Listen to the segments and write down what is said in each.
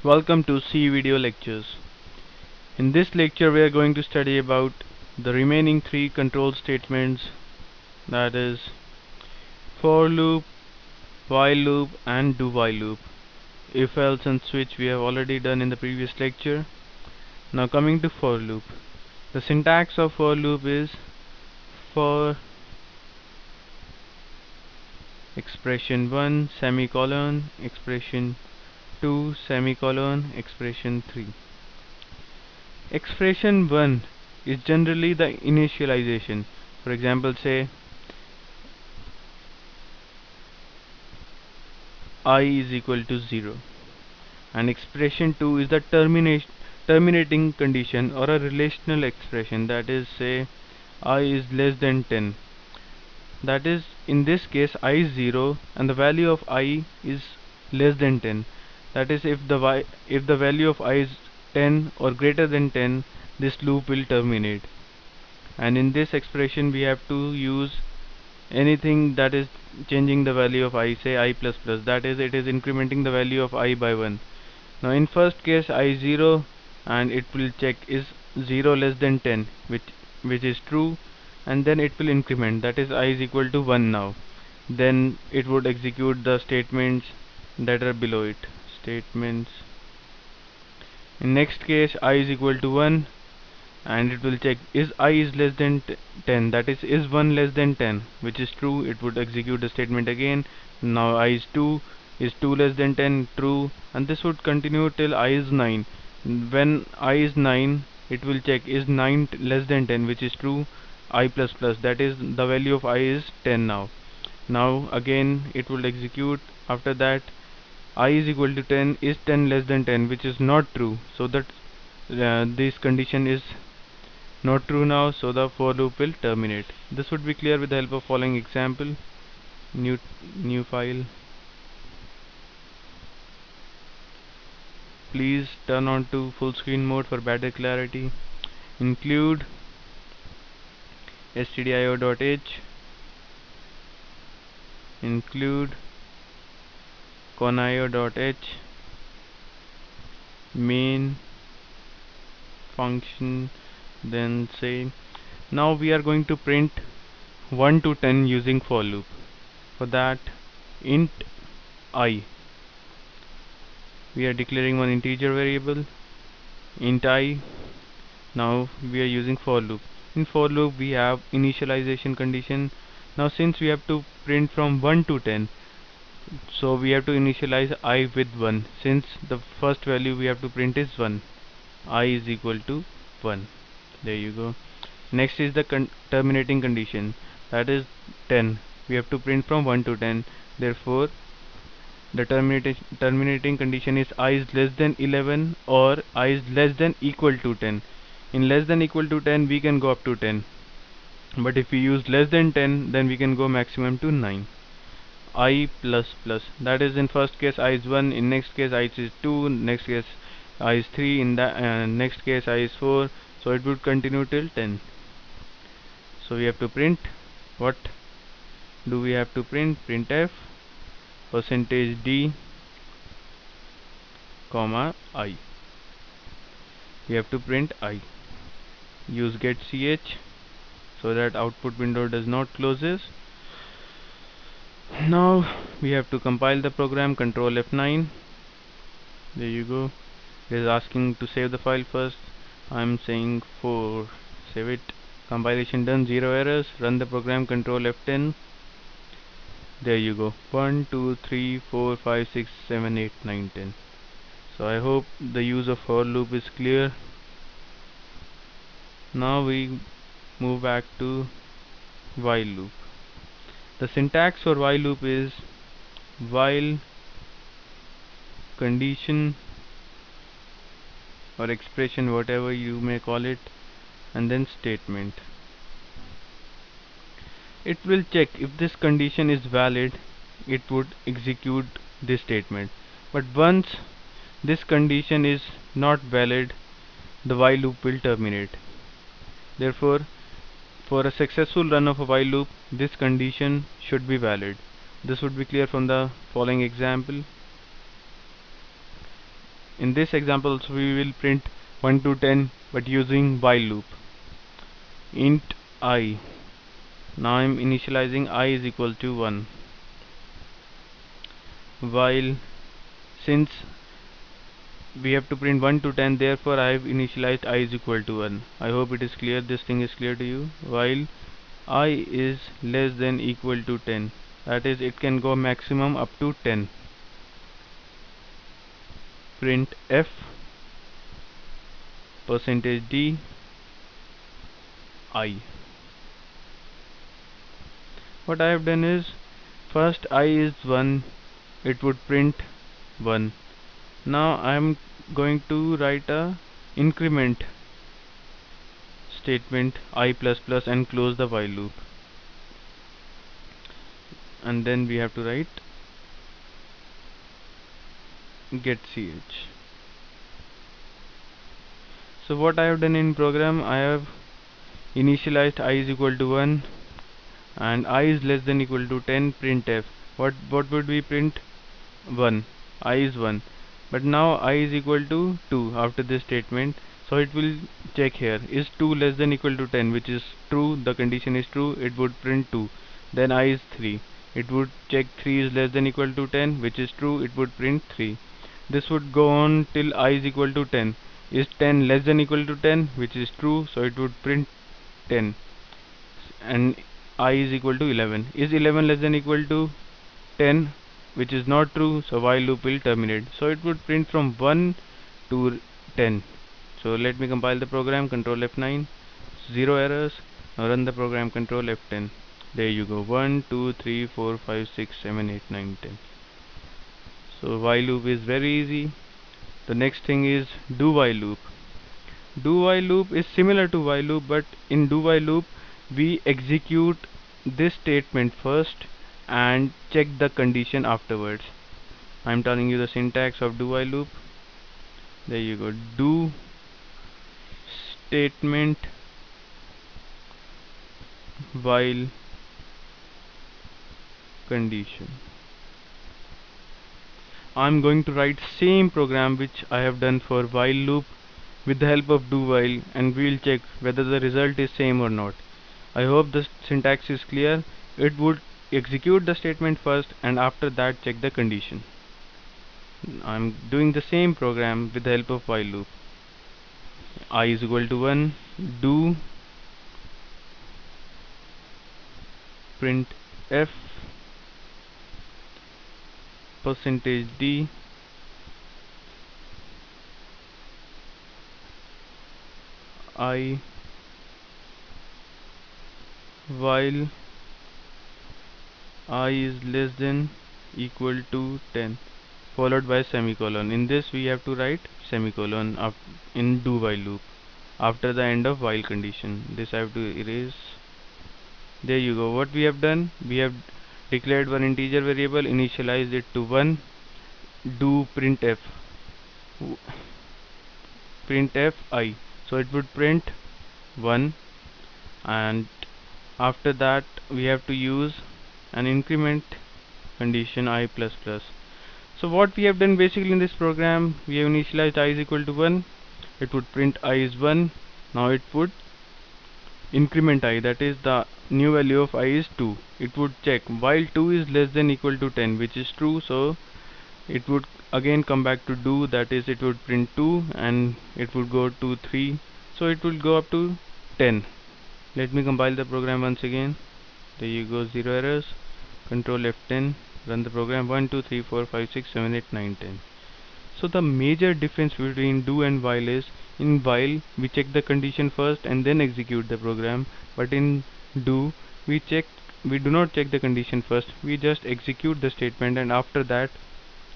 Welcome to C Video Lectures. In this lecture we are going to study about the remaining three control statements, that is for loop, while loop and do while loop. If else and switch we have already done in the previous lecture. Now coming to for loop. The syntax of for loop is for expression 1 semicolon expression 2 semicolon expression 3. Expression 1 is generally the initialization. For example, say I is equal to 0, and expression 2 is the terminating condition or a relational expression, that is, say I is less than 10. That is, in this case I is 0 and the value of I is less than 10. That is, if the value of I is 10 or greater than 10, this loop will terminate. And in this expression we have to use anything that is changing the value of I, say I plus plus, that is, it is incrementing the value of I by 1. Now in first case I is 0 and it will check is 0 less than 10, which is true, and then it will increment, that is I is equal to 1 now. Then it would execute the statements that are below it. Statements. In next case I is equal to 1 and it will check is I is less than 10, that is 1 less than 10, which is true. It would execute the statement again. Now I is 2 less than 10, true, and this would continue till I is 9. When I is 9, it will check is 9 less than 10, which is true. I plus plus, that is, the value of I is 10 now. Now again it will execute. After that I is equal to 10 is 10 less than 10, which is not true, so that this condition is not true now, so the for loop will terminate. This would be clear with the help of following example. New file. Please turn on to full screen mode for better clarity. Include stdio.h, include conio.h, main function, then say now we are going to print 1 to 10 using for loop. For that, int I, we are declaring one integer variable, int I. Now we are using for loop. In for loop we have initialization condition. Now since we have to print from 1 to 10, so we have to initialize I with 1, since the first value we have to print is 1. I is equal to 1. There you go. Next is the terminating condition, that is 10. We have to print from 1 to 10. Therefore the terminating condition is I is less than 11 or I is less than equal to 10. In less than equal to 10 we can go up to 10, but if we use less than 10 then we can go maximum to 9. I plus plus, that is, in first case I is 1, in next case I is 2, next case I is 3, in the next case I is 4, so it would continue till 10. So we have to print, what do we have to print? Printf %d comma I. We have to print I. Use get ch so that output window does not closes. Now we have to compile the program. Control F9. There you go. It is asking to save the file first. I'm saying for save it. Compilation done, 0 errors. Run the program. Control F10. There you go. 1 2 3 4 5 6 7 8 9 10. So I hope the use of for loop is clear. Now we move back to while loop. The syntax for while loop is while condition or expression, whatever you may call it, and then statement. It will check if this condition is valid, it would execute this statement. But once this condition is not valid, the while loop will terminate. Therefore, for a successful run of a while loop, this condition should be valid. This would be clear from the following example. in this example also we will print 1 to 10 but using while loop. Int I, now I am initializing I is equal to 1, while since we have to print 1 to 10, therefore I have initialized I is equal to 1. I hope it is clear, this thing is clear to you. While I is less than equal to 10, that is it can go maximum up to 10. Print f %d I. What I have done is, first I is 1, it would print 1. Now I am going to write a increment statement I++ and close the while loop, and then we have to write get ch. So what I have done in program, I have initialized I is equal to 1 and I is less than equal to 10. Printf, what would we print? 1. I is 1, but now I is equal to 2 after this statement, so it will check here, is 2 less than equal to 10, which is true, the condition is true, it would print 2. Then I is 3, it would check 3 is less than equal to 10, which is true, it would print 3. This would go on till I is equal to 10. Is 10 less than equal to 10, which is true, so it would print 10. And I is equal to 11. Is 11 less than equal to 10, which is not true, so while loop will terminate. So it would print from 1 to 10. So let me compile the program, control F9, 0 errors. Now run the program, control F10. There you go, 1 2 3 4 5 6 7 8 9 10. So while loop is very easy. The next thing is do while loop. Do while loop is similar to while loop, but in do while loop we execute this statement first and check the condition afterwards. I am telling you the syntax of do while loop. There you go, do statement while condition. I am going to write same program which I have done for while loop with the help of do while, and we will check whether the result is same or not. I hope the syntax is clear. It would execute the statement first and after that check the condition. I am doing the same program with the help of while loop. I is equal to 1, do print f %d I while I is less than equal to 10, followed by semicolon. In this we have to write semicolon in do while loop after the end of while condition. This I have to erase. There you go. What we have done, we have declared one integer variable, initialized it to 1, do printf I, so it would print 1, and after that we have to use an increment condition I++. So what we have done basically in this program, we have initialized I is equal to 1, it would print I is 1. Now it would increment I, that is the new value of I is 2. It would check while 2 is less than equal to 10, which is true, so it would again come back to do, that is it would print 2 and it would go to 3, so it will go up to 10. Let me compile the program once again. There you go, 0 errors. Control F10, run the program. 1 2 3 4 5 6 7 8 9 10. So the major difference between do and while is, in while we check the condition first and then execute the program, but in do we do not check the condition first, we just execute the statement and after that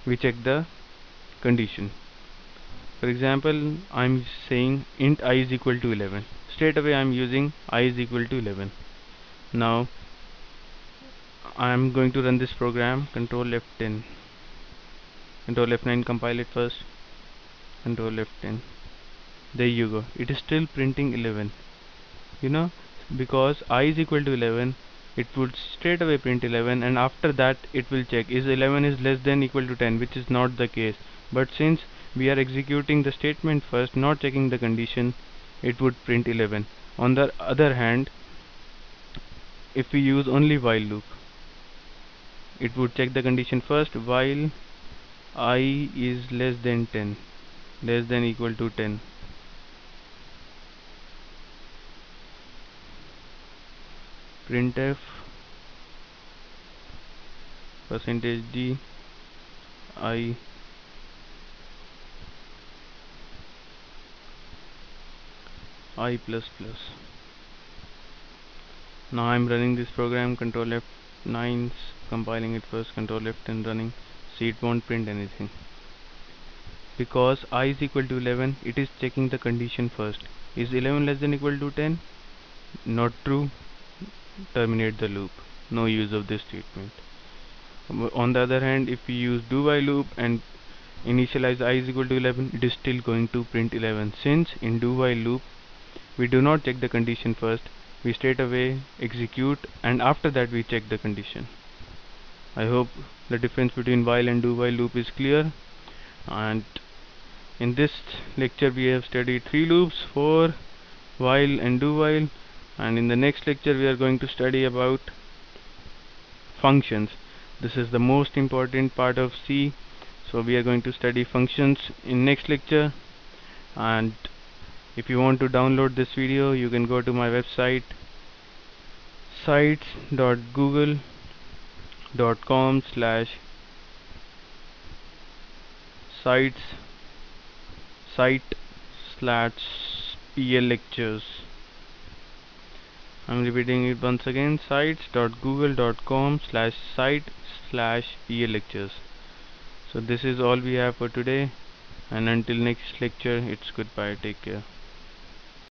we check the condition. For example, I am saying int I is equal to 11. Straight away I am using I is equal to 11. Now I am going to run this program. Control F10, Control F9, compile it first. Control F10. There you go. It is still printing 11. You know, because I is equal to 11, it would straight away print 11, and after that it will check is 11 is less than equal to 10, which is not the case. But since we are executing the statement first, not checking the condition, it would print 11. On the other hand, if we use only while loop, it would check the condition first while I is less than 10, less than equal to 10. Printf percentage %d I plus plus. Now I'm running this program, control F9, compiling it first, control F10 running. See, it won't print anything. Because I is equal to 11, it is checking the condition first. Is 11 less than equal to 10? Not true. Terminate the loop. No use of this statement. On the other hand, if we use do while loop and initialize I is equal to 11, it is still going to print 11. Since in do while loop we do not check the condition first, we straight away execute and after that we check the condition. I hope the difference between while and do while loop is clear. And in this lecture we have studied 3 loops, for, while and do while, and in the next lecture we are going to study about functions. This is the most important part of C, so we are going to study functions in next lecture. And if you want to download this video, you can go to my website sites.google.com/site/pl lectures. I'm repeating it once again, sites.google.com/site/pl lectures. So this is all we have for today, and until next lecture, it's goodbye. Take care.